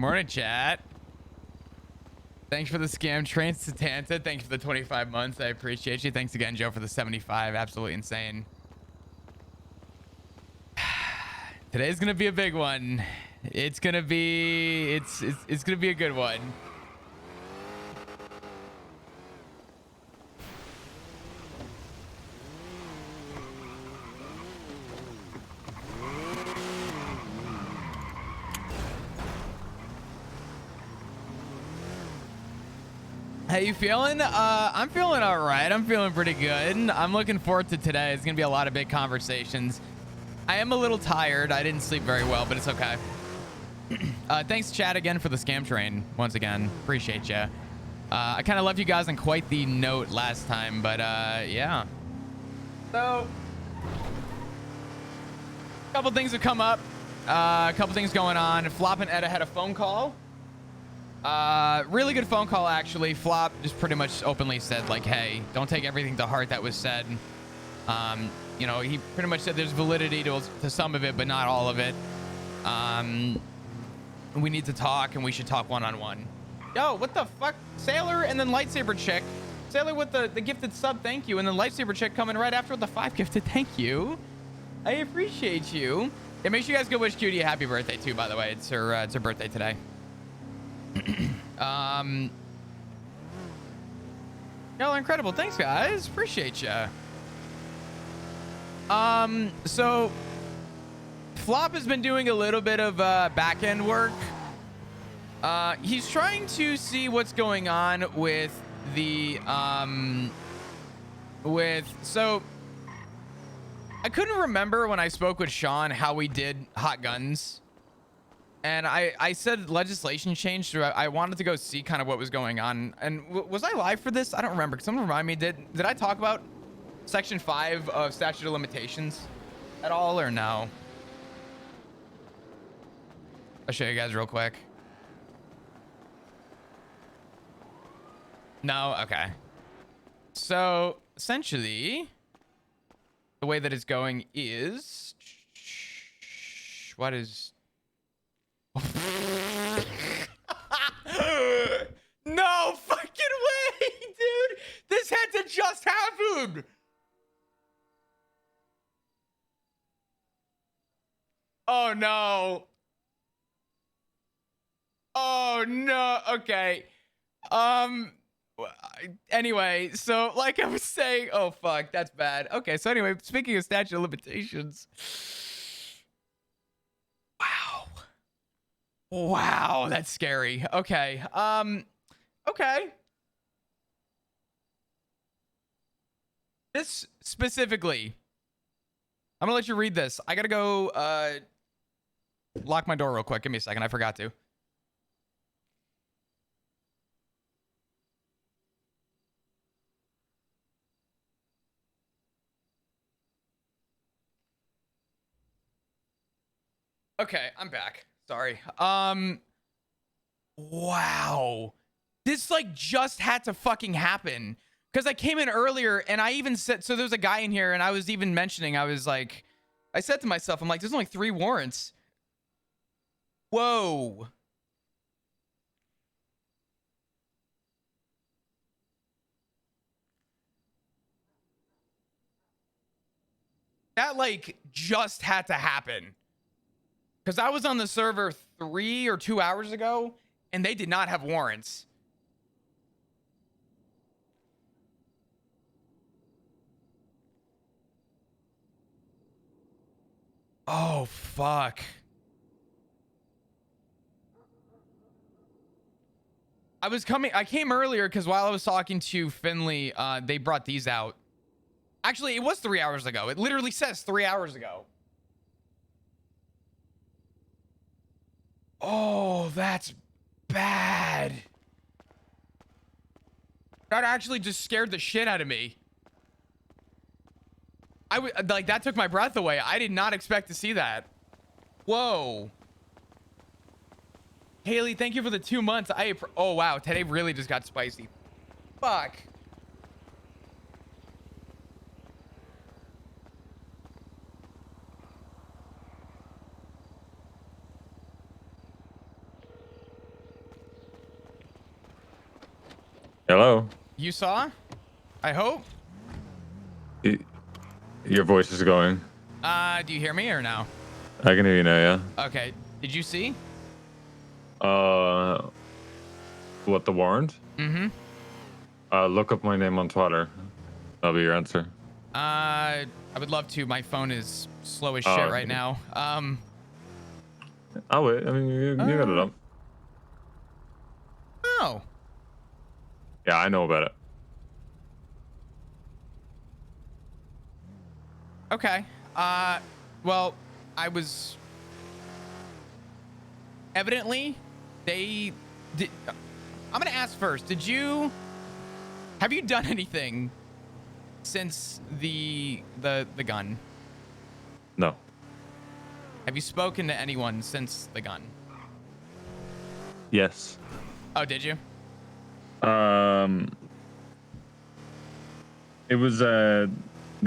morning, chat. Thanks for the scam train, Satanta. Thanks for the 25 months. I appreciate you. Thanks again, Joe, for the 75. Absolutely insane. Today's gonna be a big one. It's gonna be it's gonna be a good one. How you feeling? I'm feeling all right. I'm feeling pretty good. I'm looking forward to today. It's gonna be a lot of big conversations. I am a little tired. I didn't sleep very well, but it's okay. Thanks, chat, again for the scam train. Once again, appreciate you. I kind of left you guys on quite the note last time, but yeah. So, a couple things have come up. A couple things going on. Flop and Etta had a phone call. Really good phone call, actually. Flop just pretty much openly said, like, hey, don't take everything to heart that was said. You know, he pretty much said there's validity to some of it, but not all of it. We need to talk, and we should talk one-on-one. Yo, what the fuck? Sailor and then Lightsaber Chick. Sailor with the gifted sub, thank you. And then Lightsaber Chick coming right after with the 5 gifted, thank you. I appreciate you. Yeah, make sure you guys go wish Cutie a happy birthday, too, by the way. It's her birthday today. Y'all are incredible. Thanks, guys. Appreciate ya. So Flop has been doing a little bit of back end work. He's trying to see what's going on with the so I couldn't remember when I spoke with Sean how we did hot guns. And I said legislation changed, so I wanted to go see kind of what was going on. And was I live for this? I don't remember. Can someone remind me? Did I talk about Section 5 of statute of limitations at all, or no? I'll show you guys real quick. No? Okay. So essentially, the way that it's going is... What is... No fucking way, dude. This had to just happen. Oh no. Oh no. Okay. Anyway, so like I was saying, oh fuck, that's bad. Okay, so anyway, speaking of statute of limitations. Wow, that's scary. Okay. Okay. This specifically, I'm gonna let you read this. I gotta go lock my door real quick. Give me a second. I forgot to. Okay, I'm back. Sorry. Wow. This like just had to fucking happen. Because I came in earlier and I even said, so there was a guy in here and I was even mentioning, I was like, I said to myself, I'm like, there's only 3 warrants. Whoa. That like just had to happen. Because I was on the server 3 or 2 hours ago and they did not have warrants. Oh, fuck. I came earlier because while I was talking to Finley, they brought these out. Actually, it was 3 hours ago. It literally says 3 hours ago. Oh, that's bad. That actually just scared the shit out of me. Like, that took my breath away. I did not expect to see that. Whoa. Haley, thank you for the 2 months. Oh, wow. Today really just got spicy. Fuck. Hello? You saw? I hope. Your voice is going. Do you hear me or no? I can hear you now, yeah. Okay. Did you see? What, the warrant? Mm-hmm. Look up my name on Twitter. That'll be your answer. I would love to. My phone is slow as shit Oh, right now. I'll wait. I mean, you got it up. Oh. Yeah, I know about it. Okay. Well, I was... Evidently, they... I'm gonna ask first. Have you done anything since the gun? No. Have you spoken to anyone since the gun? Yes. Oh, did you? It was the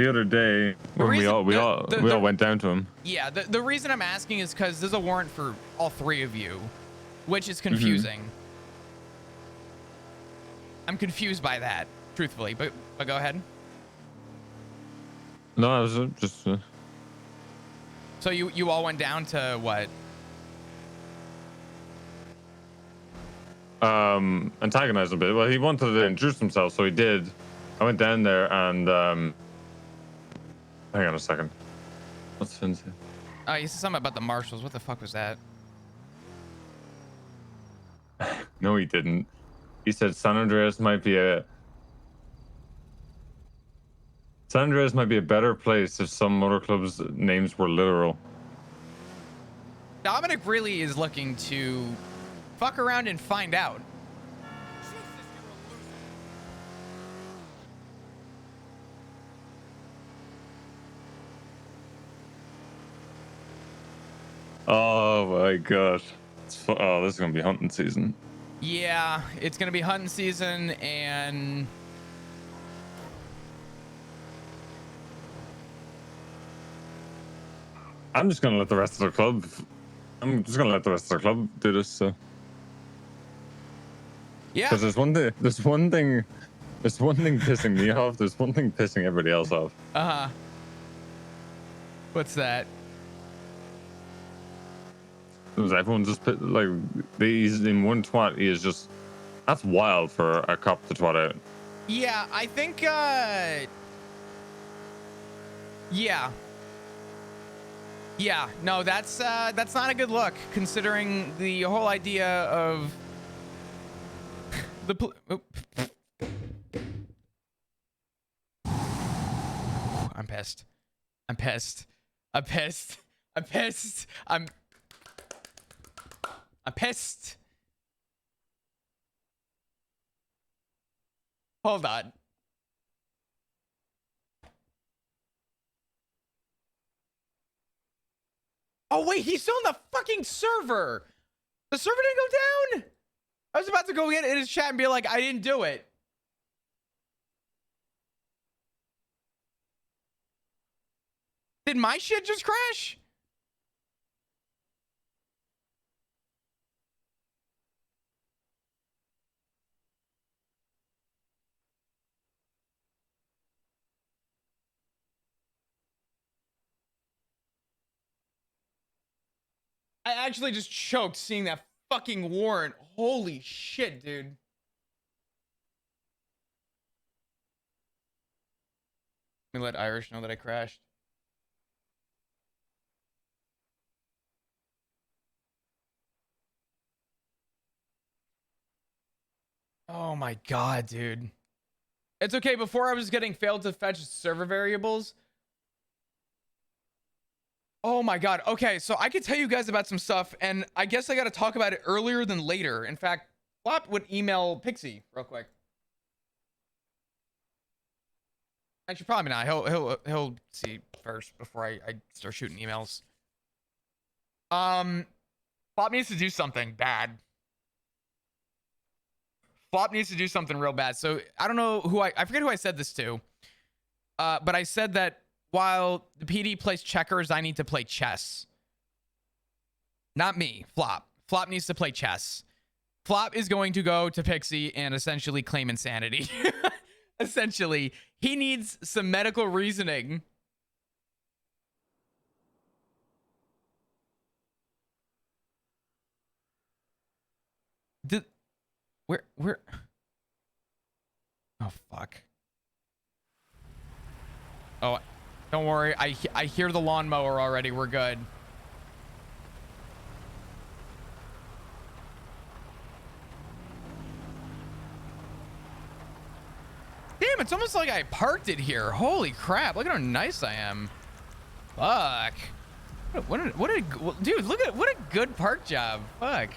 other day when we all went down to him. Yeah, the reason I'm asking is because there's a warrant for all three of you, which is confusing. I'm confused by that, truthfully, but go ahead. No, I was just. So you all went down to what? Antagonized a bit. Well, he wanted to introduce himself, so he did. I went down there and hang on a second. What's Finn say? Oh, you said something about the marshals. What the fuck was that? No, he didn't. He said San Andreas might be a better place if some motor clubs' names were literal. Dominic really is looking to fuck around and find out. Oh my god. Oh, this is gonna be hunting season. Yeah, it's gonna be hunting season, and I'm just gonna let the rest of the club. I'm just gonna let the rest of the club do this. So. Yeah. Because there's one thing pissing me off. There's one thing pissing everybody else off. Uh-huh. What's that? Everyone just like he's in one twat. He is just that's wild for a cop to twat out. Yeah, I think. Yeah. Yeah. No, that's not a good look, considering the whole idea of the. I'm pissed. I'm pissed. I'm pissed. I'm pissed. I'm pissed. Hold on. Oh, wait, he's still on the fucking server. The server didn't go down? I was about to go get in his chat and be like, I didn't do it. Did my shit just crash? I actually just choked seeing that fucking warrant. Holy shit, dude. Let me let Irish know that I crashed. Oh my god, dude. It's okay. Before I was getting failed to fetch server variables. Oh my god. Okay, so I could tell you guys about some stuff, and I guess I got to talk about it earlier than later. In fact, Flop would email Pixie real quick. Actually, probably not. He'll see first before I start shooting emails. Flop needs to do something bad. Flop needs to do something real bad. So I don't know who I forget who I said this to. But I said that while the PD plays checkers, I need to play chess. Not me, Flop. Flop needs to play chess. Flop is going to go to Pixie and essentially claim insanity. Essentially, he needs some medical reasoning. Where? Oh, fuck. Oh, don't worry. I hear the lawnmower already. We're good. Damn, it's almost like I parked it here. Holy crap. Look at how nice I am. Fuck. Dude, look at what a good park job. Fuck.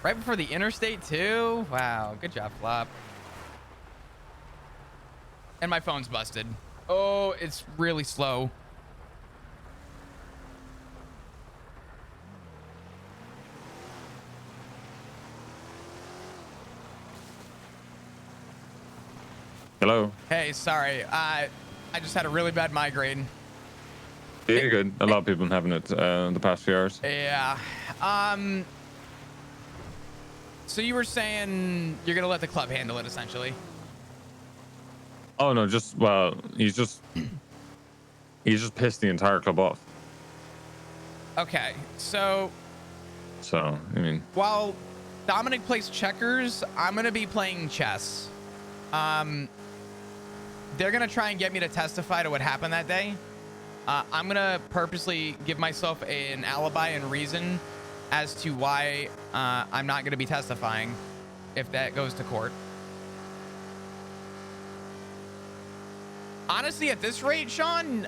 Right before the interstate too. Wow. Good job, Flop. And my phone's busted. Oh, it's really slow. Hello. Hey, sorry. I just had a really bad migraine. Yeah, you're good. A lot of people have been having it the past few hours. Yeah. So you were saying you're gonna let the club handle it, essentially? Oh no, he's just pissed the entire club off. Okay, so I mean, while Dominic plays checkers, I'm gonna be playing chess. They're gonna try and get me to testify to what happened that day. I'm gonna purposely give myself an alibi and reason as to why I'm not gonna be testifying if that goes to court. Honestly, at this rate, Sean,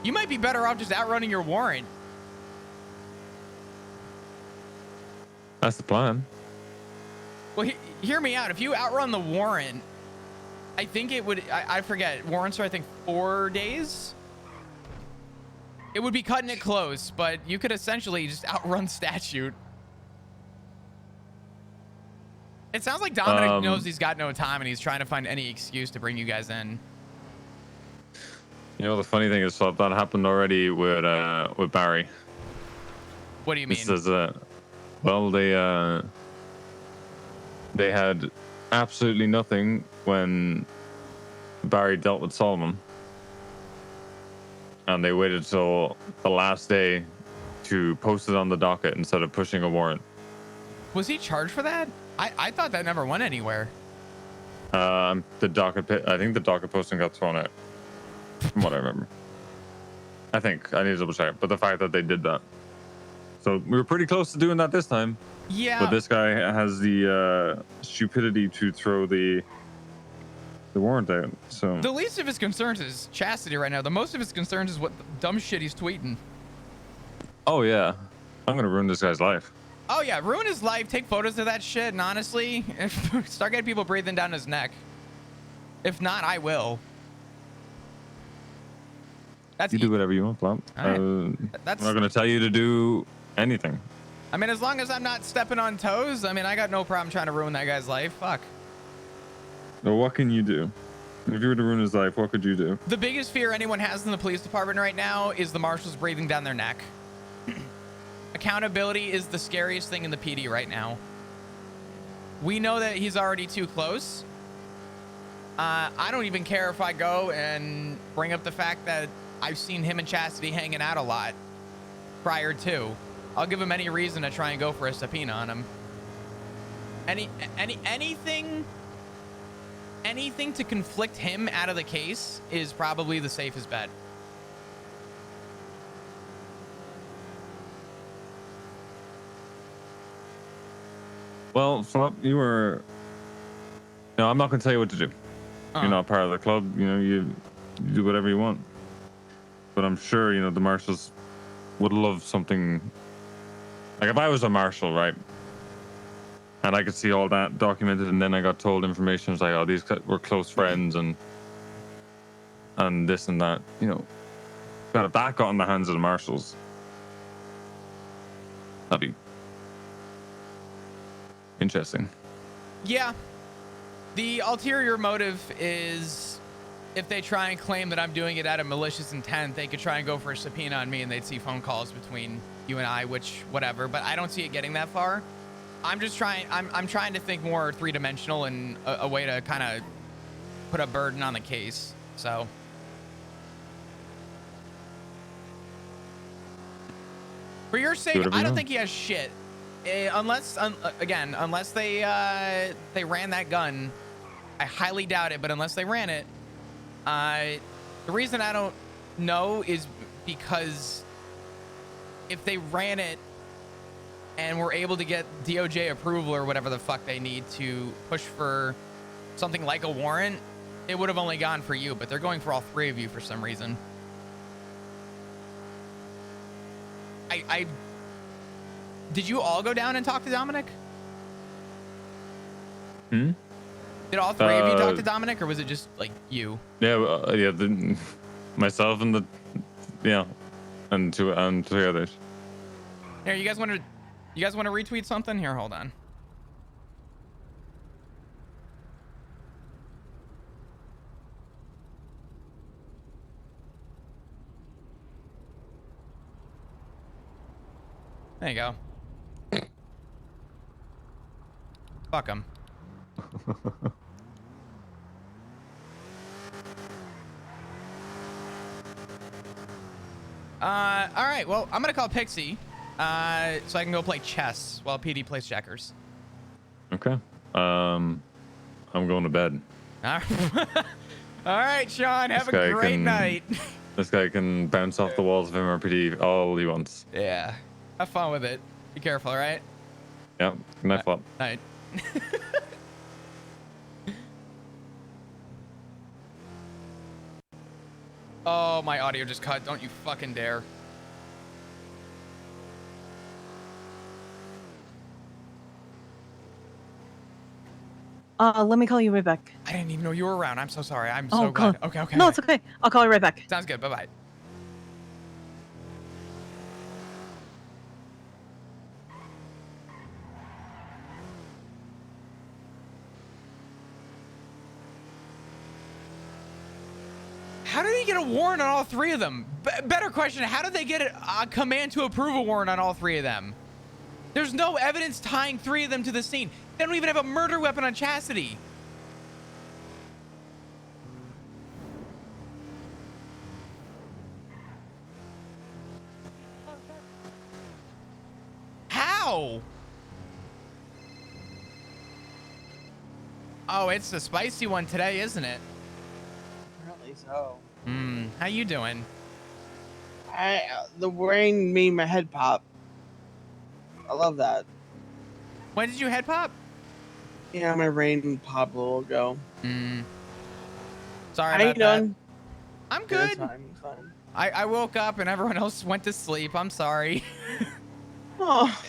you might be better off just outrunning your warrant. that's the plan. Well, hear me out. If you outrun the warrant, I think it would, I forget, warrants are, I think, 4 days? It would be cutting it close, but you could essentially just outrun statute. It sounds like Dominic knows he's got no time and he's trying to find any excuse to bring you guys in. You know, the funny thing is, that happened already with Barry. What do you mean? It says, well, they had absolutely nothing when Barry dealt with Solomon, and they waited till the last day to post it on the docket instead of pushing a warrant. Was he charged for that? I thought that never went anywhere. The docket, I think the docket posting got thrown out, from what I remember. I think I need to double check, but the fact that they did that, so we were pretty close to doing that this time. Yeah. But this guy has the stupidity to throw the warrant out. So the least of his concerns is chastity right now. The most of his concerns is what dumb shit he's tweeting. Oh yeah, I'm gonna ruin this guy's life. Oh yeah, ruin his life, take photos of that shit, and honestly, start getting people breathing down his neck. If not, I will. That's you do whatever you want, Flop. Right. I'm not gonna tell you to do anything. I mean, as long as I'm not stepping on toes, I mean, I got no problem trying to ruin that guy's life. Fuck. Well, what can you do? If you were to ruin his life, what could you do? The biggest fear anyone has in the police department right now is the marshals breathing down their neck. Accountability is the scariest thing in the PD right now. We know that he's already too close. I don't even care if I go and bring up the fact that I've seen him and Chastity hanging out a lot prior to. I'll give him any reason to try and go for a subpoena on him. Anything to conflict him out of the case is probably the safest bet. Well, Flop, you were. No, I'm not gonna tell you what to do. You're not part of the club. You know, you do whatever you want. But I'm sure, you know, the marshals would love something. Like if I was a marshal, right, and I could see all that documented, and then I got told information, it's like, oh, these were close friends, and this and that, you know. But if that got in the hands of the marshals, that'd be interesting. Yeah. The ulterior motive is if they try and claim that I'm doing it out of malicious intent, they could try and go for a subpoena on me, and they'd see phone calls between you and I, which whatever. But I don't see it getting that far. I'm just trying. I'm trying to think more three-dimensional and a way to kind of put a burden on the case. So. For your sake, I don't think he has shit. Unless they ran that gun. I highly doubt it, but unless they ran it, the reason I don't know is because if they ran it and were able to get DOJ approval or whatever the fuck they need to push for something like a warrant, it would have only gone for you, but they're going for all three of you for some reason. Did you all go down and talk to Dominic? Hmm? Did all three of you talk to Dominic, or was it just like you? Yeah, myself and and two others. Here, you guys want to retweet something? Here, hold on. There you go. Fuck him. All right. Well, I'm gonna call Pixie, so I can go play chess while PD plays checkers. Okay. I'm going to bed. All right, Sean. Have a great night. This guy can bounce off the walls of MRPD all he wants. Yeah. Have fun with it. Be careful, all right? Yeah. Good night, Flop. Night. Oh, my audio just cut. Don't you fucking dare. Let me call you right back. I didn't even know you were around. I'm so sorry. I'm so glad. Okay. No, it's okay. I'll call you right back. Sounds good. Bye-bye. How did he get a warrant on all three of them? Better question, how did they get a command to approve a warrant on all three of them? There's no evidence tying three of them to the scene. They don't even have a murder weapon on Chastity. How? Oh, it's the spicy one today, isn't it? Apparently so. How you doing? The rain made my head pop. I love that. When did you head pop? Yeah, my rain popped a little ago. Sorry How you about that. doing? I'm Yeah, good. it's fine, it's fine. I woke up and everyone else went to sleep. I'm sorry. Oh,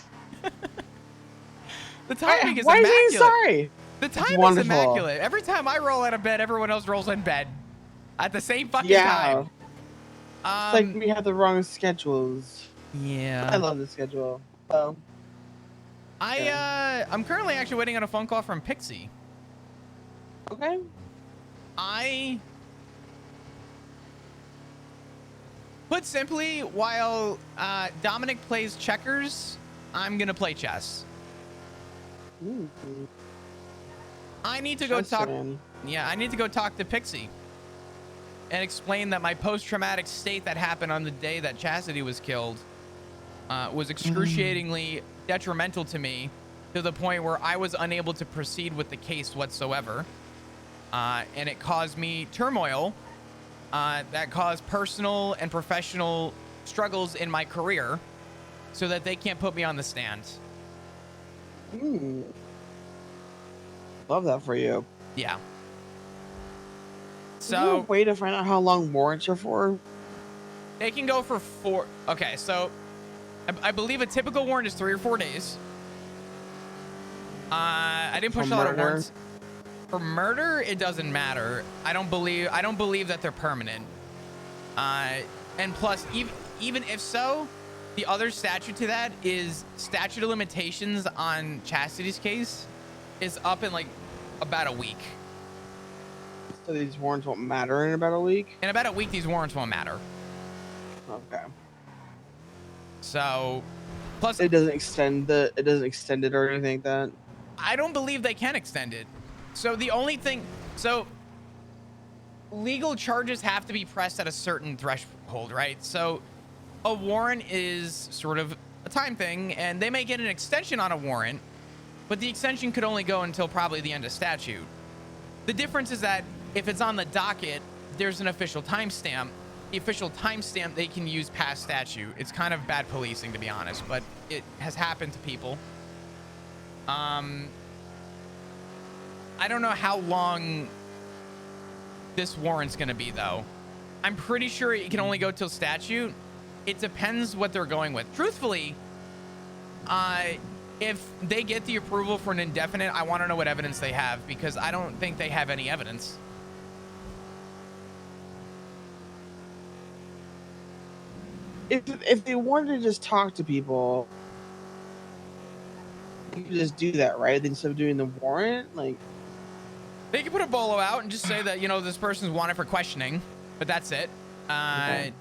The timing is why immaculate. are you sorry? The timing's wonderful. immaculate. Every time I roll out of bed, everyone else rolls in bed at the same fucking Yeah. time. It's like we have the wrong schedules. Yeah. I love the schedule. Oh, I'm currently actually waiting on a phone call from Pixie. okay. Put simply, while Dominic plays checkers, I'm gonna play chess. Ooh. I need to go Chess talk. fan. Yeah, I need to go talk to Pixie and explain that my post-traumatic state that happened on the day that Chastity was killed was excruciatingly detrimental to me, to the point where I was unable to proceed with the case whatsoever, and it caused me turmoil that caused personal and professional struggles in my career, so that they can't put me on the stand. Love that for you. Yeah. Is there a So way to find out how long warrants are for? they can go for 4. Okay, so I believe a typical warrant is 3 or 4 days. I didn't push For a lot of murder? warrants. For murder, it doesn't matter. I don't believe that they're permanent. And plus, even if so, the other statute to that is statute of limitations on Chastity's case is up in like about a week. So these warrants won't matter in about a week? In about a week, these warrants won't matter. Okay. So, plus, It doesn't extend it or anything like that? I don't believe they can extend it. So the only thing, so legal charges have to be pressed at a certain threshold, right? So a warrant is sort of a time thing, and they may get an extension on a warrant, but the extension could only go until probably the end of statute. The difference is that if it's on the docket, there's an official timestamp. The official timestamp they can use past statute. It's kind of bad policing, to be honest, but it has happened to people. I don't know how long this warrant's gonna be, though. I'm pretty sure it can only go till statute. It depends what they're going with. Truthfully, if they get the approval for an indefinite, I want to know what evidence they have, because I don't think they have any evidence. If they wanted to just talk to people, you could just do that, right? Instead of doing the warrant, like. They can put a bolo out and just say that, you know, this person's wanted for questioning, but that's it. Okay.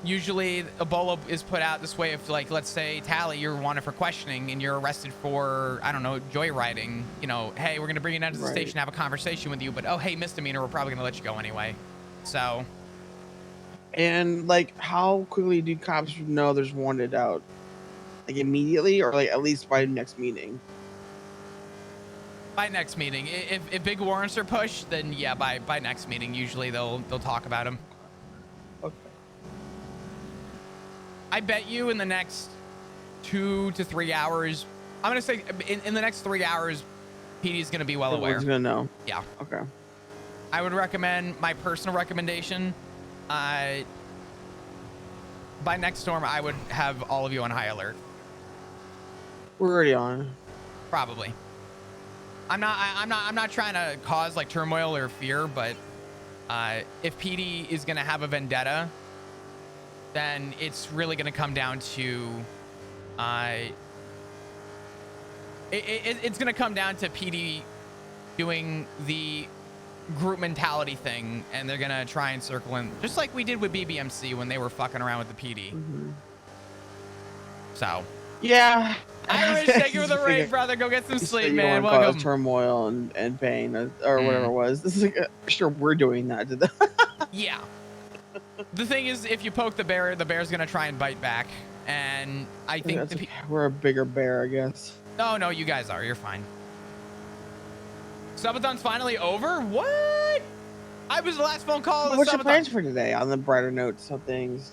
Usually a bolo is put out this way if, like, let's say, Tally, you're wanted for questioning and you're arrested for, I don't know, joyriding. You know, hey, we're going to bring you down to the station, have a conversation with you, but, oh, hey, misdemeanor, we're probably going to let you go anyway. So. And, like, how quickly do cops know there's wanted out? Like, immediately, or, like, at least by next meeting? By next meeting. If big warrants are pushed, then yeah, by next meeting, usually they'll talk about them. Okay. I bet you in the next 2 to 3 hours, I'm gonna say in the next 3 hours, PD is gonna be well aware. Everyone's gonna know. Yeah. Okay. I would recommend, my personal recommendation, by next storm, I would have all of you on high alert. We're already on. Probably. I'm not trying to cause like turmoil or fear, but if PD is gonna have a vendetta, then it's really gonna come down to it's gonna come down to PD doing the group mentality thing, and they're gonna try and circle in, just like we did with BBMC when they were fucking around with the PD. Mm-hmm. So yeah. Irish, thank you for the raid, brother. Go get some sleep, man. Welcome. Welcome. Turmoil and pain, or whatever it was. This is like, sure we're doing that to them. Yeah. The thing is, if you poke the bear's gonna try and bite back, and I think we're a bigger bear, I guess. No, you guys are. You're fine. Subathon's finally over? What? I was the last phone call. What's your plans for today? On the brighter notes of things.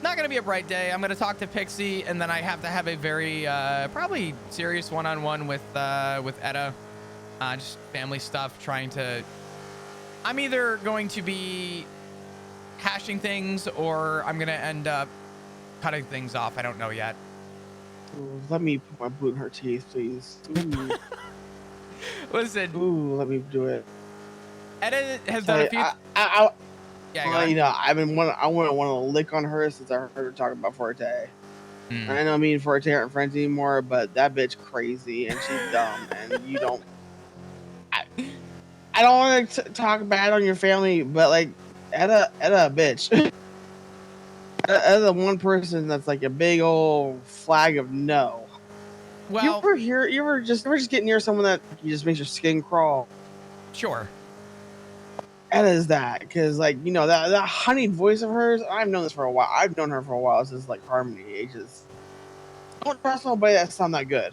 Not gonna be a bright day. I'm gonna talk to Pixie, and then I have to have a very probably serious one-on-one with Etta. Just family stuff. I'm either going to be hashing things, or I'm gonna end up cutting things off. I don't know yet. Ooh, let me put my boot in her teeth, please. Ooh. Listen. Ooh, let me do it. Etta has done a few. Yeah, you know, I want to lick on her since I heard her talking about Forte. I know me and Forte aren't friends anymore, but that bitch crazy and she's dumb, and you don't. I don't want to talk bad on your family, but like, Etta a bitch. Etta the one person that's like a big old flag of no. Well, you were just getting near someone that you just makes your skin crawl. Sure. Etta is that, because like, you know, that honeyed voice of hers. I've known this for a while. I've known her for a while since like Harmony ages. I don't trust nobody that sound that good.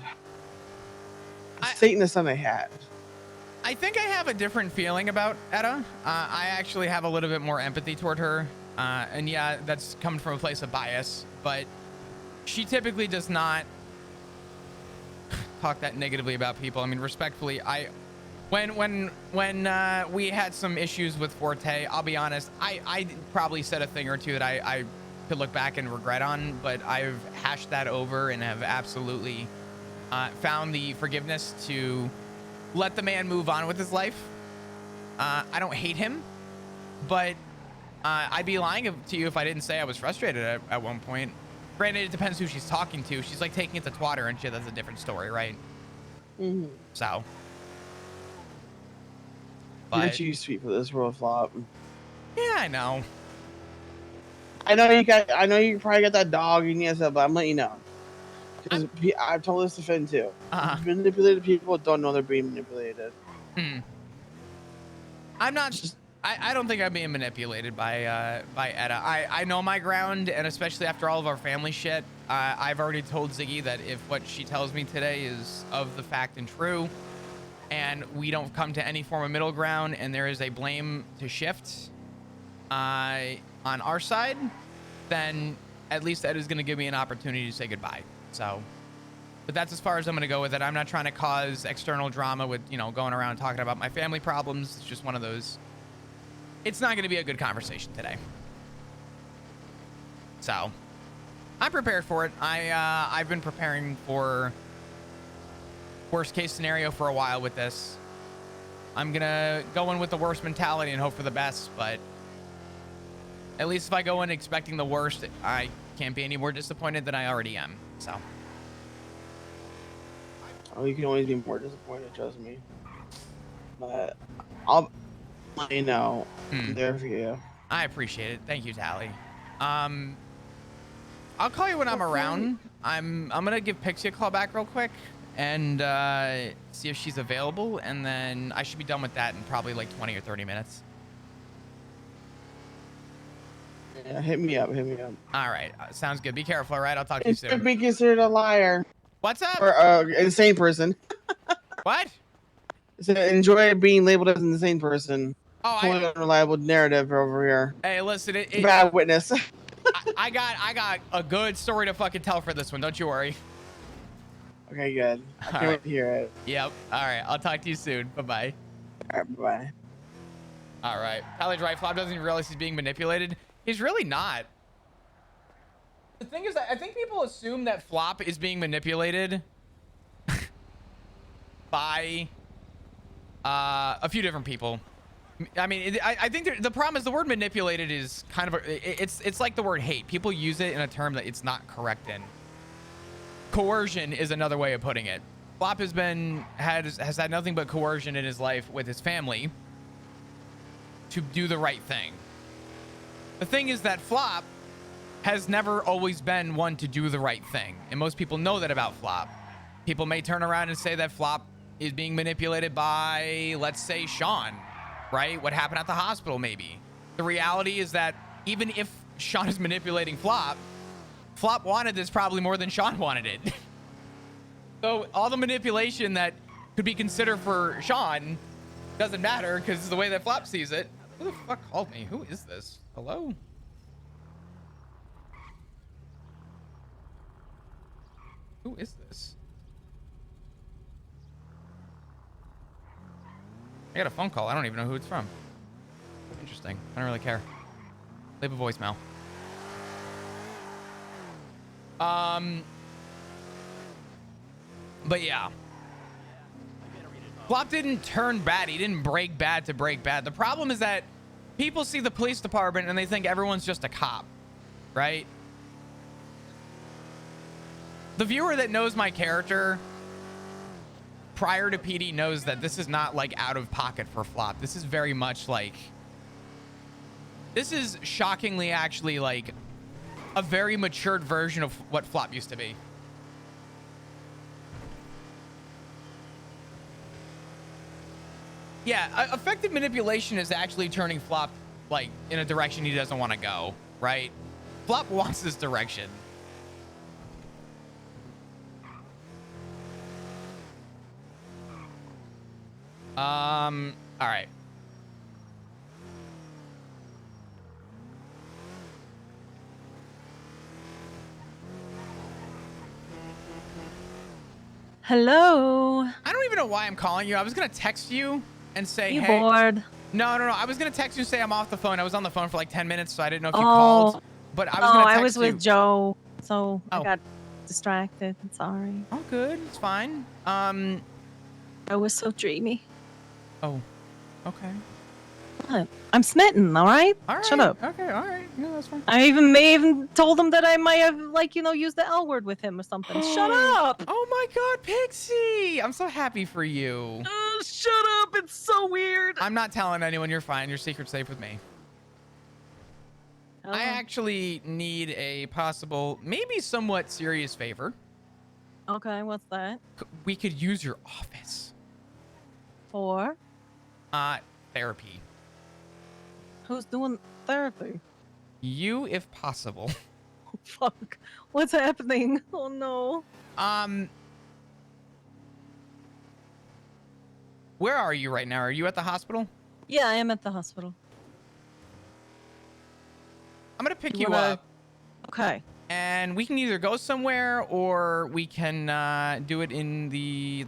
Satan the son they had. I think I have a different feeling about Etta. I actually have a little bit more empathy toward her, and yeah, that's coming from a place of bias. But she typically does not talk that negatively about people. I mean, respectfully, when we had some issues with Forte, I'll be honest, I probably said a thing or two that I could look back and regret on, but I've hashed that over and have absolutely found the forgiveness to let the man move on with his life. I don't hate him, but I'd be lying to you if I didn't say I was frustrated at one point. Granted, it depends who she's talking to. She's like taking it to Twatter and shit. That's a different story, right? Mm-hmm. So. You're but too sweet for this world, Flop. yeah, I know. I know you probably got that dog in you, but I'm letting you know. Because I've told this to Finn too. Manipulated people don't know they're being manipulated. I'm not. I don't think I'm being manipulated by Etta. I know my ground, and especially after all of our family shit, I've already told Ziggy that if what she tells me today is of the fact and true, and we don't come to any form of middle ground, and there is a blame to shift on our side, then at least Etta's going to give me an opportunity to say goodbye. So, but that's as far as I'm going to go with it. I'm not trying to cause external drama with, you know, going around talking about my family problems. It's just one of those. It's not going to be a good conversation today. So, I'm prepared for it. I've been preparing for worst case scenario for a while with this. I'm going to go in with the worst mentality and hope for the best, but at least if I go in expecting the worst, I can't be any more disappointed than I already am. So. Oh, you can always be more disappointed, trust me. But I'll let you know. I'm there for you. I appreciate it. Thank you, Tally. I'll call you when I'm around. I'm gonna give Pixie a call back real quick and see if she's available, and then I should be done with that in probably like 20 or 30 minutes. Yeah, hit me up. All right, sounds good. Be careful, all right? I'll talk to you soon. Be considered a liar. What's up? Or insane person. What? So enjoy being labeled as an insane person. Oh, totally unreliable narrative over here. Hey, listen, bad witness. I got a good story to fucking tell for this one. Don't you worry. Okay, good. I can't wait to hear it. Yep. All right. I'll talk to you soon. Bye-bye. All right, bye-bye. All right. Tyler's right. Flop doesn't even realize he's being manipulated. He's really not. The thing is that I think people assume that Flop is being manipulated by a few different people. I mean, I think the problem is the word manipulated is kind of it's like the word hate. People use it in a term that it's not correct in. Coercion is another way of putting it. Flop has had nothing but coercion in his life with his family to do the right thing. The thing is that Flop has never always been one to do the right thing, and most people know that about Flop. People may turn around and say that Flop is being manipulated by, let's say, Sean, right? What happened at the hospital, maybe. The reality is that even if Sean is manipulating Flop, Flop wanted this probably more than Sean wanted it. So all the manipulation that could be considered for Sean doesn't matter because it's the way that Flop sees it. Who the fuck called me? Who is this? Hello? Who is this? I got a phone call. I don't even know who it's from. Interesting. I don't really care. Leave a voicemail. But yeah. Flop didn't turn bad. He didn't break bad to break bad. The problem is that people see the police department and they think everyone's just a cop, right? The viewer that knows my character prior to PD knows that this is not like out of pocket for Flop. This is very much like, this is shockingly actually like a very matured version of what Flop used to be. Yeah, effective manipulation is actually turning Flop like in a direction he doesn't want to go, right? Flop wants this direction. All right. Hello. I don't even know why I'm calling you. I was gonna text you and say, You hey. bored? No. I was gonna text you and say I'm off the phone. I was on the phone for like 10 minutes, so I didn't know if you called. But I was gonna text I was with you. Joe, so I got distracted. Sorry. Oh, good. It's fine. I was so dreamy. Oh, okay. What? I'm smitten. All right. All right. Shut up. Okay. All right. No, that's fine. I may even told him that I might have used the L word with him or something. Shut up. Oh my God, Pixie! I'm so happy for you. shut up. It's so weird. I'm not telling anyone. You're fine. Your secret's safe with me. I actually need a possible, maybe somewhat serious favor. Okay, what's that? We could use your office. For? Therapy. Who's doing therapy? You, if possible. Oh, fuck. What's happening? Oh, no. Where are you right now? Are you at the hospital? Yeah, I am at the hospital. I'm gonna pick You you wanna- up, Okay. and we can either go somewhere or we can do it in the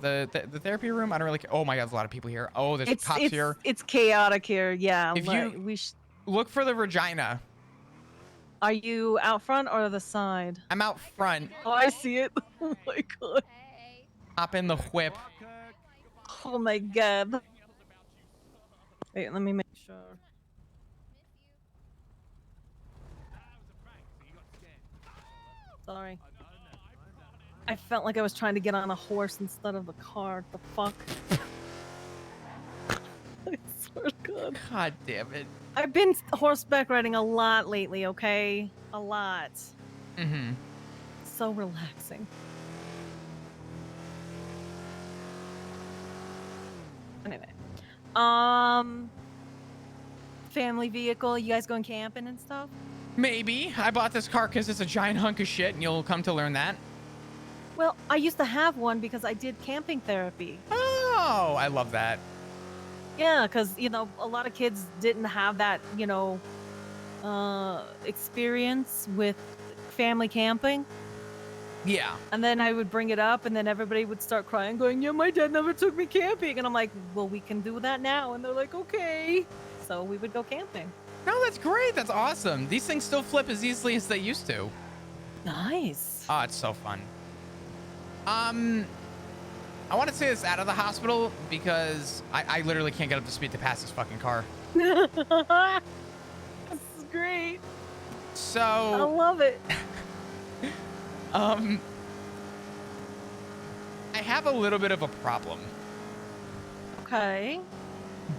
therapy room. I don't really care. Oh my God, there's a lot of people here. Oh, there's cops here. It's chaotic here. Yeah. If you look for the Regina. Are you out front or the side? I'm out front. Oh, I see it. Oh my god. Hop in the whip. Oh my god. Wait, let me make sure. Sorry. I felt like I was trying to get on a horse instead of a car. The fuck? I swear to God. God damn it. I've been horseback riding a lot lately, okay? A lot. Mm-hmm. So relaxing. Anyway. Family vehicle, you guys going camping and stuff? Maybe. I bought this car because it's a giant hunk of shit, and you'll come to learn that. Well, I used to have one because I did camping therapy. Oh, I love that. Yeah, because, you know, a lot of kids didn't have that, you know, experience with family camping. Yeah. And then I would bring it up, and then everybody would start crying, going, yeah, my dad never took me camping. And I'm like, well, we can do that now. And they're like, okay. So we would go camping. No, that's great. That's awesome. These things still flip as easily as they used to. Nice. Oh, it's so fun. I want to say this out of the hospital because I literally can't get up to speed to pass this fucking car. This is great. I So, love it. I have a little bit of a problem, Okay.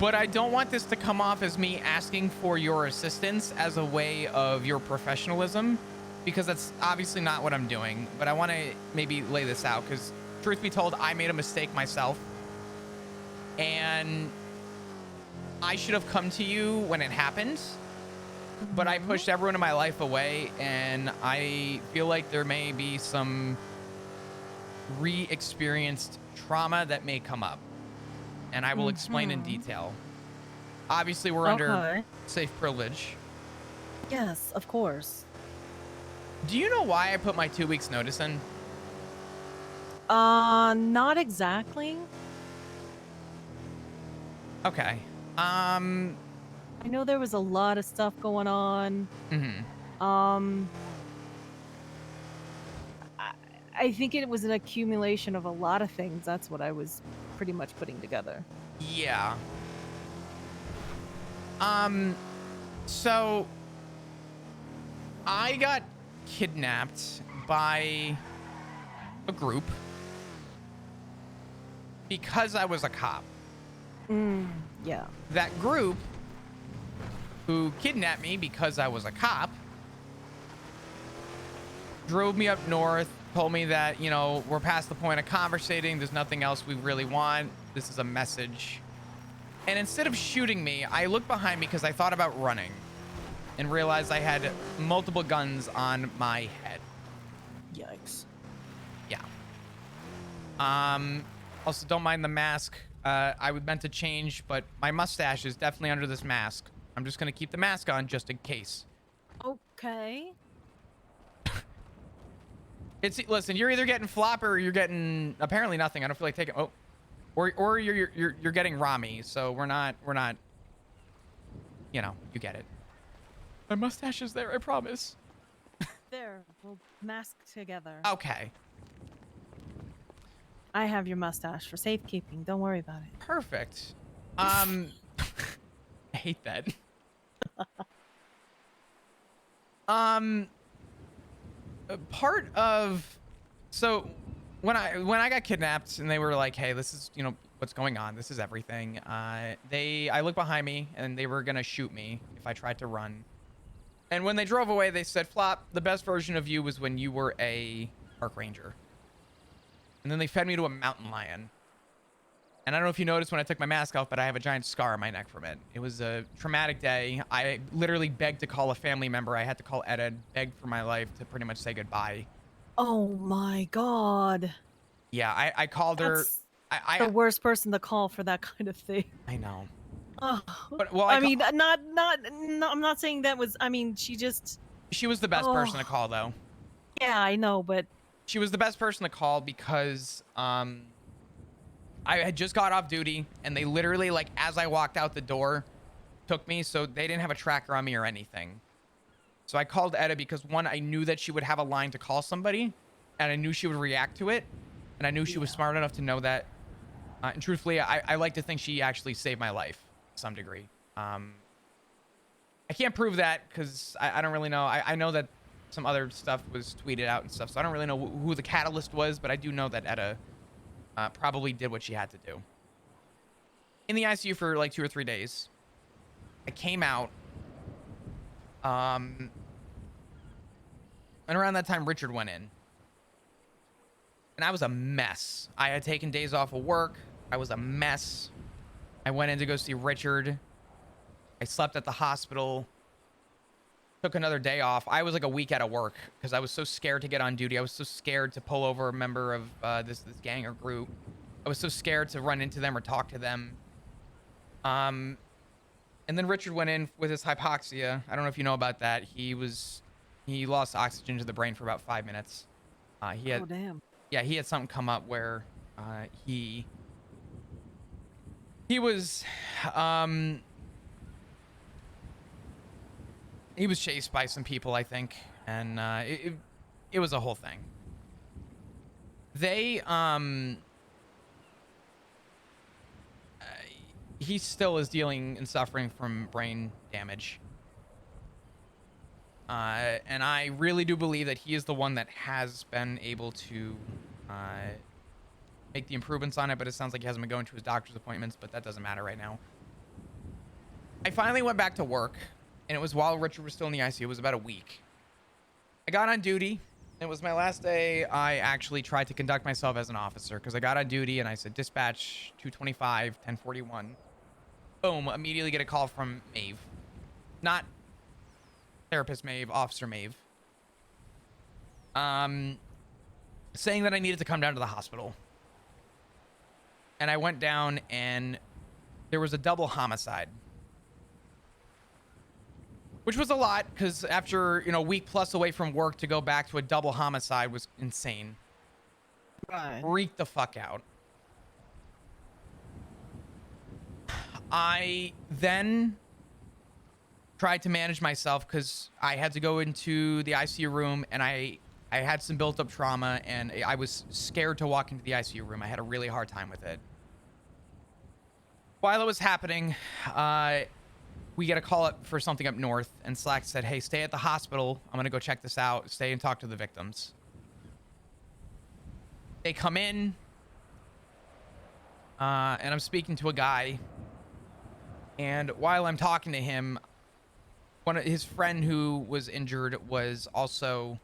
but I don't want this to come off as me asking for your assistance as a way of your professionalism, because that's obviously not what I'm doing. But I want to maybe lay this out because, truth be told, I made a mistake myself, and I should have come to you when it happened, but I pushed everyone in my life away, and I feel like there may be some re-experienced trauma that may come up, and I will explain in detail. Obviously, we're under safe privilege. Yes, of course. Do you know why I put my 2 weeks notice in? Not exactly. Okay. I know there was a lot of stuff going on. I think it was an accumulation of a lot of things. That's what I was pretty much putting together. Yeah. So I got kidnapped by a group because I was a cop. Yeah. That group who kidnapped me because I was a cop drove me up north, told me that, you know, we're past the point of conversating. There's nothing else we really want. This is a message. And instead of shooting me, I looked behind me because I thought about running and realized I had multiple guns on my head. Yikes. Yeah. Also, don't mind the mask. I was meant to change, but my mustache is definitely under this mask. I'm just going to keep the mask on just in case. Okay. Listen, you're either getting flopper or you're getting apparently nothing. I don't feel like taking or you're getting Rami. So we're not you know, you get it. My mustache is there, I promise. There, we'll mask together. Okay. I have your mustache for safekeeping. Don't worry about it. Perfect. I hate that. Part of so when I got kidnapped and they were like, hey, this is, you know, what's going on. This is everything. I looked behind me and they were gonna shoot me if I tried to run. And when they drove away, they said, Flop, the best version of you was when you were a park ranger. And then they fed me to a mountain lion. And I don't know if you noticed when I took my mask off, but I have a giant scar on my neck from it. It was a traumatic day. I literally begged to call a family member. I had to call Etta, begged for my life to pretty much say goodbye. Oh my god. Yeah, I called her. That's the worst person to call for that kind of thing. I know. Oh. But, well, I mean, not, I'm not saying that was, I mean, she was the best person to call, though. Yeah, I know, but she was the best person to call because, I had just got off duty and they literally, like, as I walked out the door, took me. So they didn't have a tracker on me or anything. So I called Etta because, one, I knew that she would have a line to call somebody and I knew she would react to it. And I knew she was smart enough to know that. And truthfully, I like to think she actually saved my life to some degree. I can't prove that because I don't really know. I know that some other stuff was tweeted out and stuff. So I don't really know who the catalyst was, but I do know that Etta probably did what she had to do. In the ICU for like 2 or 3 days. I came out. And around that time, Richard went in. And I was a mess. I had taken days off of work. I was a mess. I went in to go see Richard. I slept at the hospital. Took another day off. I was like a week out of work because I was so scared to get on duty. I was so scared to pull over a member of this gang or group. I was so scared to run into them or talk to them. And then Richard went in with his hypoxia. I don't know if you know about that. He lost oxygen to the brain for about 5 minutes. Oh, damn. Yeah, he had something come up where he was chased by some people, I think, and it was a whole thing. He still is dealing and suffering from brain damage. And I really do believe that he is the one that has been able to make the improvements on it, but it sounds like he hasn't been going to his doctor's appointments, but that doesn't matter right now. I finally went back to work, and it was while Richard was still in the ICU. It was about a week. I got on duty. It was my last day. I actually tried to conduct myself as an officer because I got on duty and I said, dispatch 225, 1041. Boom, immediately get a call from Maeve. Not therapist Maeve, officer Maeve. Saying that I needed to come down to the hospital. And I went down and there was a double homicide. Which was a lot because after, a week plus away from work to go back to a double homicide was insane. Right. Freaked the fuck out. I then tried to manage myself because I had to go into the ICU room and I had some built up trauma and I was scared to walk into the ICU room. I had a really hard time with it. While it was happening, we get a call up for something up north and Slack said, hey, stay at the hospital. I'm going to go check this out. Stay and talk to the victims. They come in and I'm speaking to a guy. And while I'm talking to him, his friend who was injured was also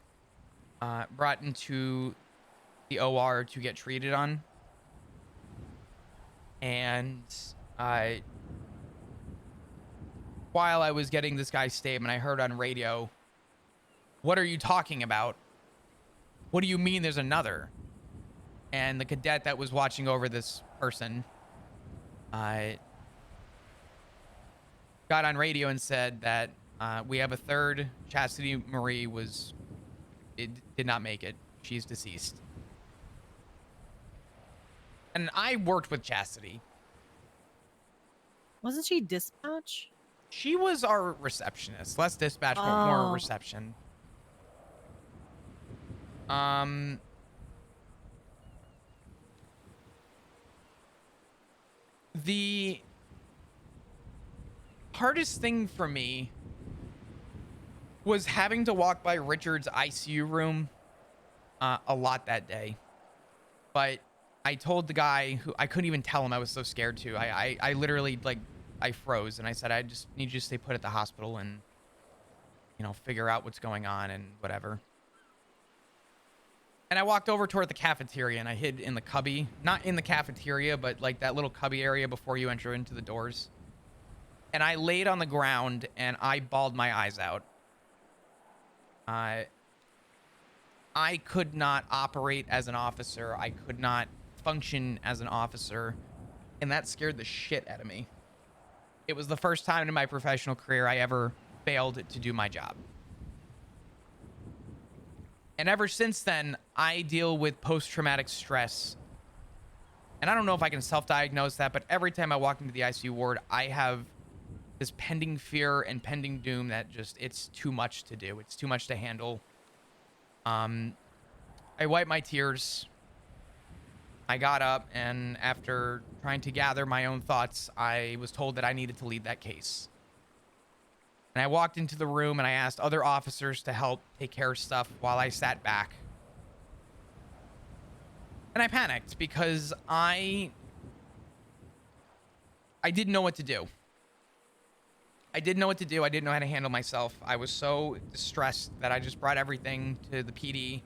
brought into the OR to get treated on. And while I was getting this guy's statement, I heard on radio, what are you talking about? What do you mean there's another? And the cadet that was watching over this person got on radio and said that we have a third. Chastity Marie did not make it. She's deceased. And I worked with Chastity. Wasn't she dispatch? She was our receptionist. Less dispatch, more reception. The hardest thing for me was having to walk by Richard's ICU room a lot that day. But I told the guy who I couldn't even tell him, I was so scared to. I literally like I froze and I said I just need you to stay put at the hospital and figure out what's going on and whatever. And I walked over toward the cafeteria and I hid in the cubby, not in the cafeteria, but like that little cubby area before you enter into the doors. And I laid on the ground and I bawled my eyes out. I could not operate as an officer. I could not function as an officer. And that scared the shit out of me. It was the first time in my professional career I ever failed to do my job. And ever since then, I deal with post-traumatic stress. And I don't know if I can self-diagnose that, but every time I walk into the ICU ward, I have this pending fear and pending doom that just, it's too much to do. It's too much to handle. I wiped my tears. I got up, and after trying to gather my own thoughts, I was told that I needed to lead that case. And I walked into the room and I asked other officers to help take care of stuff while I sat back. And I panicked because I didn't know what to do. I didn't know what to do. I didn't know how to handle myself. I was so distressed that I just brought everything to the PD.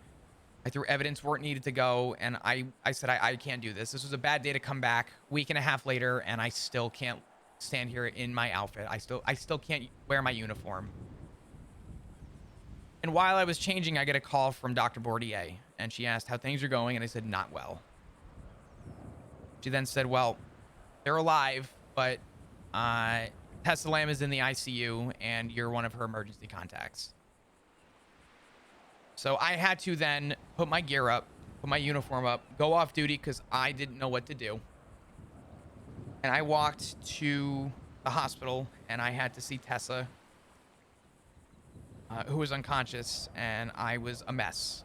I threw evidence where it needed to go, and I said, I can't do this. This was a bad day to come back, week and a half later, and I still can't stand here in my outfit. I still can't wear my uniform. And while I was changing, I get a call from Dr. Bordier, and she asked how things are going, and I said, not well. She then said, well, they're alive, but Tessa Lamb is in the ICU, and you're one of her emergency contacts. So I had to then put my gear up, put my uniform up, go off duty because I didn't know what to do. And I walked to the hospital and I had to see Tessa, who was unconscious, and I was a mess.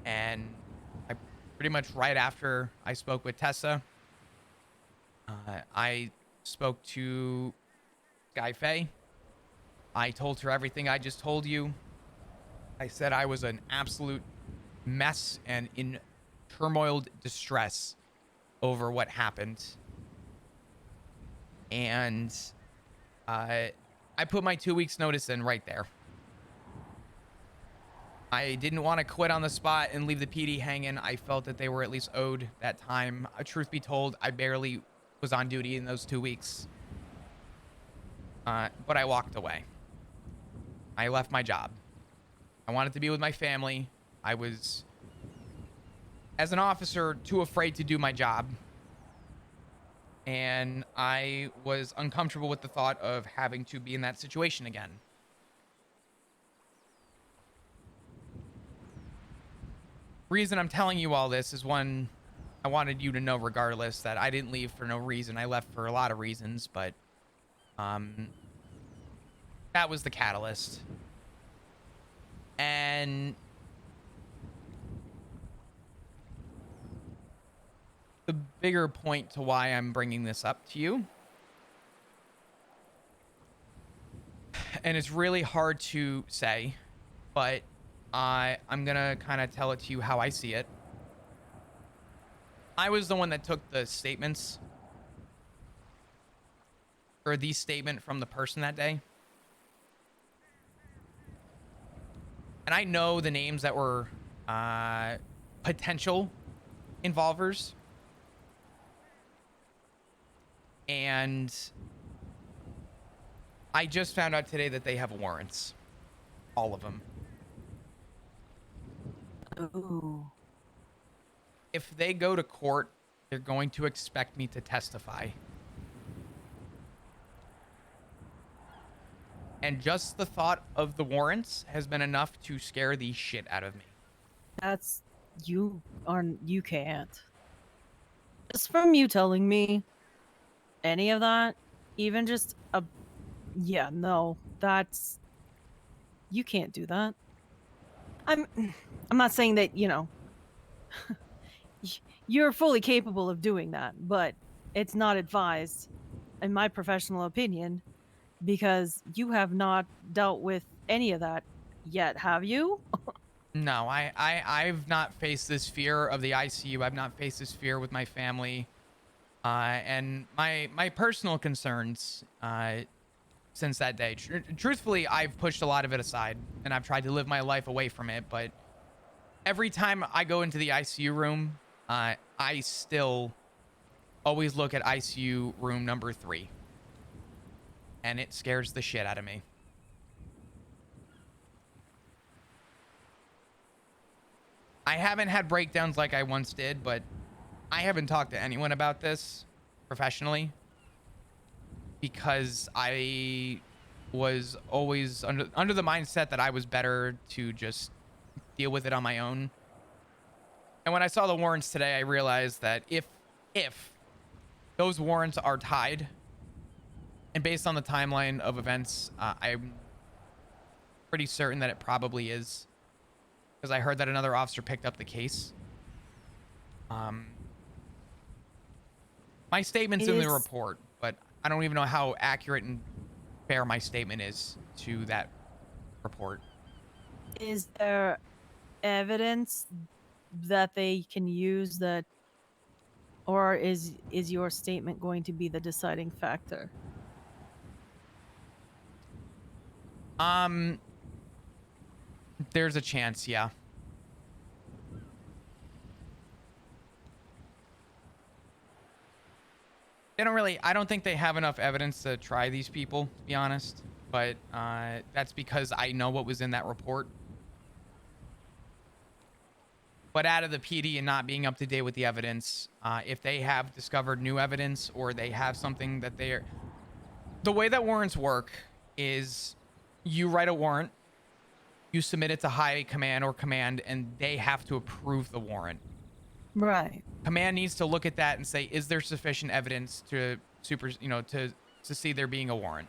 And I pretty much right after I spoke with Tessa, I spoke to Sky Faye. I told her everything I just told you. I said I was an absolute mess and in turmoiled distress over what happened. And I put my 2 weeks notice in right there. I didn't want to quit on the spot and leave the PD hanging. I felt that they were at least owed that time. Truth be told, I barely was on duty in those 2 weeks. But I walked away. I left my job. I wanted to be with my family. I was, as an officer, too afraid to do my job. And I was uncomfortable with the thought of having to be in that situation again. Reason I'm telling you all this is one, I wanted you to know regardless that I didn't leave for no reason. I left for a lot of reasons, but that was the catalyst. And the bigger point to why I'm bringing this up to you, and it's really hard to say, but I'm gonna kind of tell it to you how I see it. I was the one that took the statements, or the statement from the person that day. And I know the names that were potential involvers. And I just found out today that they have warrants. All of them. Ooh. If they go to court, they're going to expect me to testify. And just the thought of the warrants has been enough to scare the shit out of me. That's you can't. Just from you telling me any of that, even just that's you can't do that. I'm not saying that, you're fully capable of doing that, but it's not advised in my professional opinion. Because you have not dealt with any of that yet, have you? No, I've not faced this fear of the ICU. I've not faced this fear with my family, and my personal concerns since that day. Truthfully, I've pushed a lot of it aside, and I've tried to live my life away from it. But every time I go into the ICU room, I still always look at ICU room number 3, and it scares the shit out of me. I haven't had breakdowns like I once did, but I haven't talked to anyone about this professionally because I was always under the mindset that I was better to just deal with it on my own. And when I saw the warrants today, I realized that if those warrants are tied, and based on the timeline of events, I'm pretty certain that it probably is, because I heard that another officer picked up the case. My statement's in the report, but I don't even know how accurate and fair my statement is to that report. Is there evidence that they can use that, or is your statement going to be the deciding factor? There's a chance, yeah. I don't think they have enough evidence to try these people, to be honest. But that's because I know what was in that report. But out of the PD and not being up to date with the evidence, if they have discovered new evidence or they have something that they're... The way that warrants work is you write a warrant, you submit it to high command or command, and they have to approve the warrant. Right. Command needs to look at that and say, is there sufficient evidence to to see there being a warrant?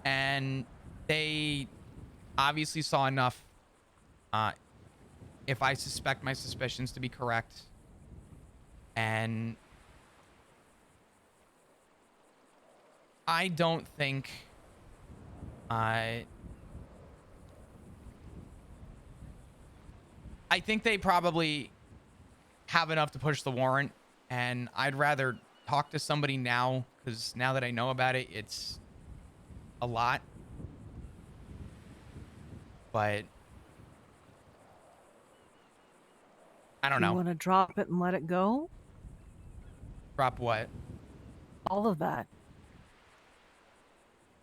And they obviously saw enough, if I suspect my suspicions to be correct. And I don't think I think they probably have enough to push the warrant, and I'd rather talk to somebody now, because now that I know about it, it's a lot. But I don't know. You want to drop it and let it go? Drop what? All of that.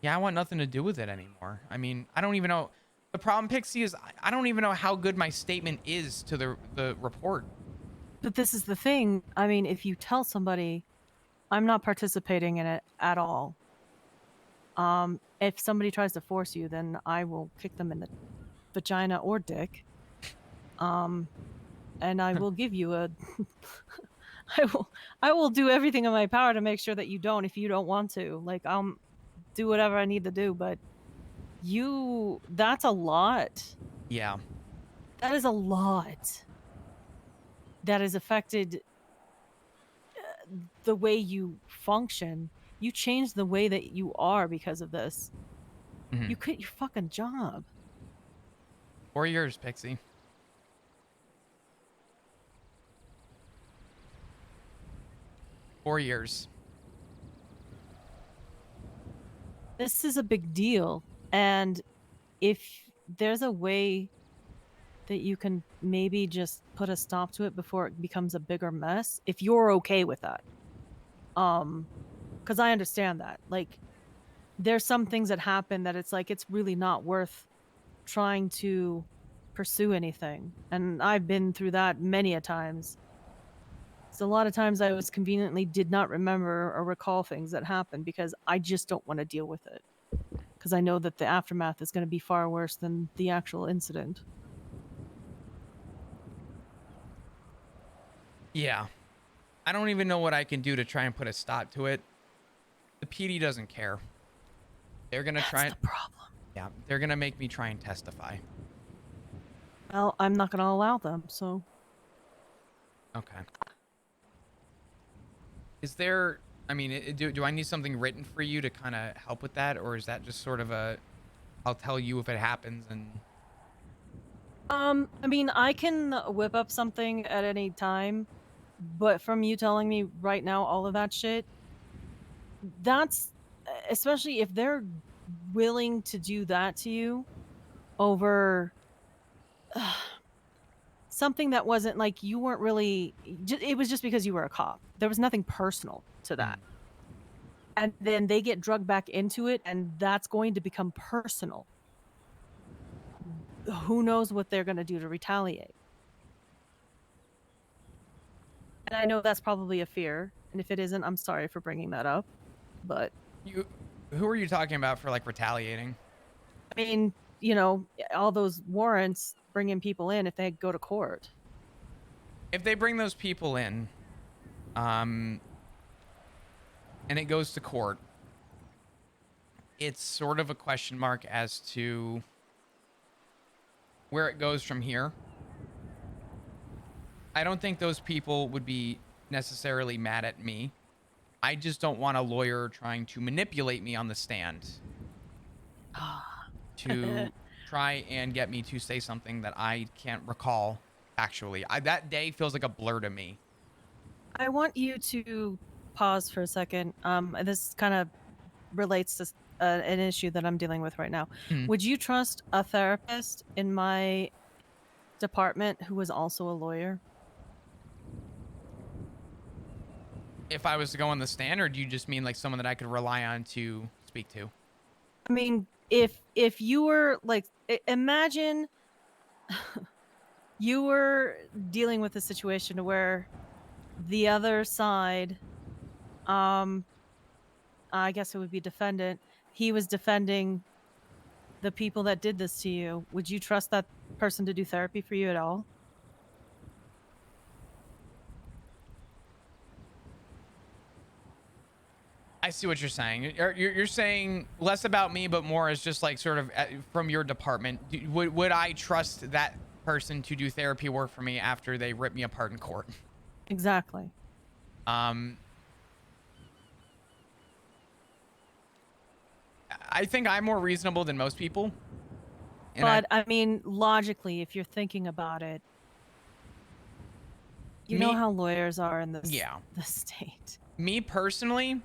Yeah, I want nothing to do with it anymore. I mean, I don't even know. The problem, Pixie, is I don't even know how good my statement is to the report. But this is the thing. I mean, if you tell somebody, I'm not participating in it at all. If somebody tries to force you, then I will kick them in the vagina or dick. And I will give you a... I will do everything in my power to make sure that you don't, if you don't want to. Like, I'll do whatever I need to do, but that's a lot. Yeah. That is a lot. That has affected the way you function. You changed the way that you are because of this. Mm-hmm. You quit your fucking job. 4 years, Pixie. 4 years. This is a big deal. And if there's a way that you can maybe just put a stop to it before it becomes a bigger mess, if you're okay with that. Because I understand that. Like, there's some things that happen that it's like, it's really not worth trying to pursue anything. And I've been through that many a times. So a lot of times I was conveniently did not remember or recall things that happened because I just don't want to deal with it. Because I know that the aftermath is going to be far worse than the actual incident. Yeah. I don't even know what I can do to try and put a stop to it. The PD doesn't care. They're going to try... That's the problem. Yeah, they're going to make me try and testify. Well, I'm not going to allow them, so... Okay. Is there... I mean, do I need something written for you to kind of help with that? Or is that just sort of a... I'll tell you if it happens and... I mean, I can whip up something at any time, but from you telling me right now all of that shit, that's especially if they're willing to do that to you over something that wasn't like you weren't really it was just because you were a cop. There was nothing personal to that. And then they get drugged back into it and that's going to become personal. Who knows what they're going to do to retaliate? And I know that's probably a fear, and if it isn't, I'm sorry for bringing that up, but who are you talking about for like retaliating? I mean, all those warrants bringing people in if they go to court. If they bring those people in, and it goes to court, it's sort of a question mark as to where it goes from here. I don't think those people would be necessarily mad at me. I just don't want a lawyer trying to manipulate me on the stand to try and get me to say something that I can't recall actually. That day feels like a blur to me. I want you to pause for a second. This kind of relates to an issue that I'm dealing with right now. Would you trust a therapist in my department who was also a lawyer? If I was to go on the stand, or do you just mean like someone that I could rely on to speak to? I mean, if you were like, imagine you were dealing with a situation where the other side, I guess it would be defendant, he was defending the people that did this to you. Would you trust that person to do therapy for you at all? I see what you're saying. You're saying less about me, but more as just like sort of from your department. Would I trust that person to do therapy work for me after they rip me apart in court? Exactly. I think I'm more reasonable than most people. But I mean, logically, if you're thinking about it, you know how lawyers are in this the state. Me personally,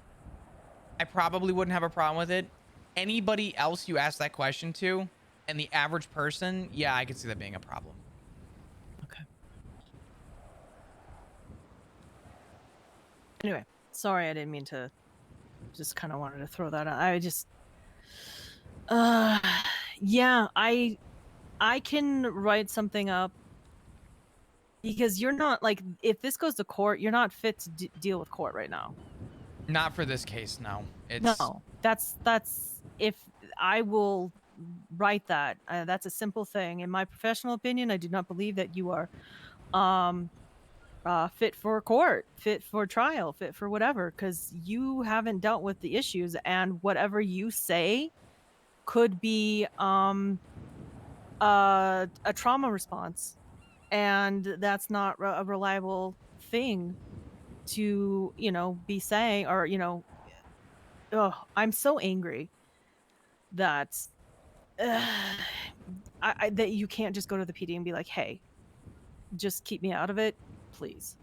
I probably wouldn't have a problem with it. Anybody else you ask that question to, and the average person, yeah, I could see that being a problem. Okay. Anyway, sorry, I didn't mean to. Just kind of wanted to throw that out. I just, yeah, I can write something up because you're not like, if this goes to court, you're not fit to deal with court right now. Not for this case, no. No, that's if I will write that. That's a simple thing. In my professional opinion, I do not believe that you are fit for court, fit for trial, fit for whatever, because you haven't dealt with the issues, and whatever you say could be a trauma response, and that's not a reliable thing to be saying, or I'm so angry that that you can't just go to the PD and be like, hey, just keep me out of it, please,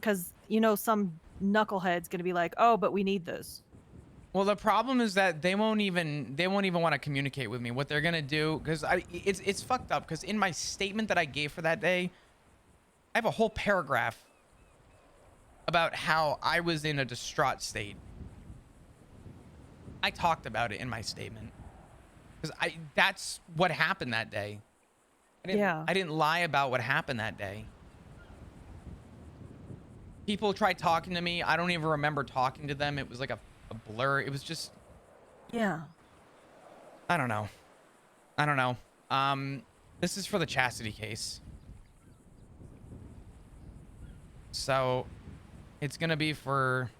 because some knucklehead's gonna be like, oh, but we need this. Well, the problem is that they won't even want to communicate with me. What they're gonna do, because it's fucked up, because in my statement that I gave for that day, I have a whole paragraph about how I was in a distraught state. I talked about it in my statement because that's what happened that day. I didn't lie about what happened that day. People tried talking to me. I don't even remember talking to them. It was like a blur. It was just, I don't know. This is for the chastity case. So it's going to be for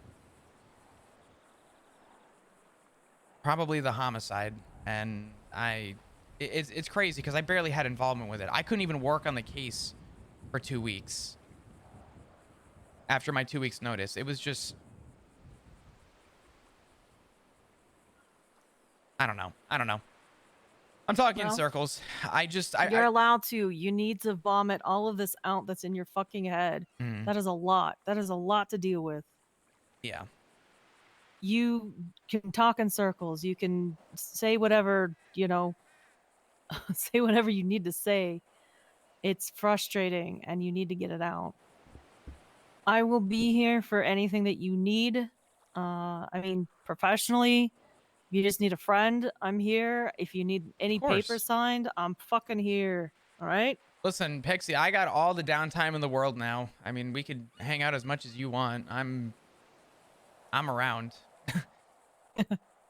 probably the homicide. And it's crazy because I barely had involvement with it. I couldn't even work on the case for 2 weeks after my 2 weeks notice. It was just, I don't know. I'm talking in Well, circles. You're allowed to. You need to vomit all of this out that's in your fucking head. Mm, That is a lot. That is a lot to deal with. yeah. You can talk in circles. You can say whatever, say whatever you need to say. It's frustrating and you need to get it out. I will be here for anything that you need. I mean, professionally, you just need a friend, I'm here. If you need any Of course. papers signed, I'm fucking here. All right? Listen, Pixie, I got all the downtime in the world now. I mean, we could hang out as much as you want. I'm around.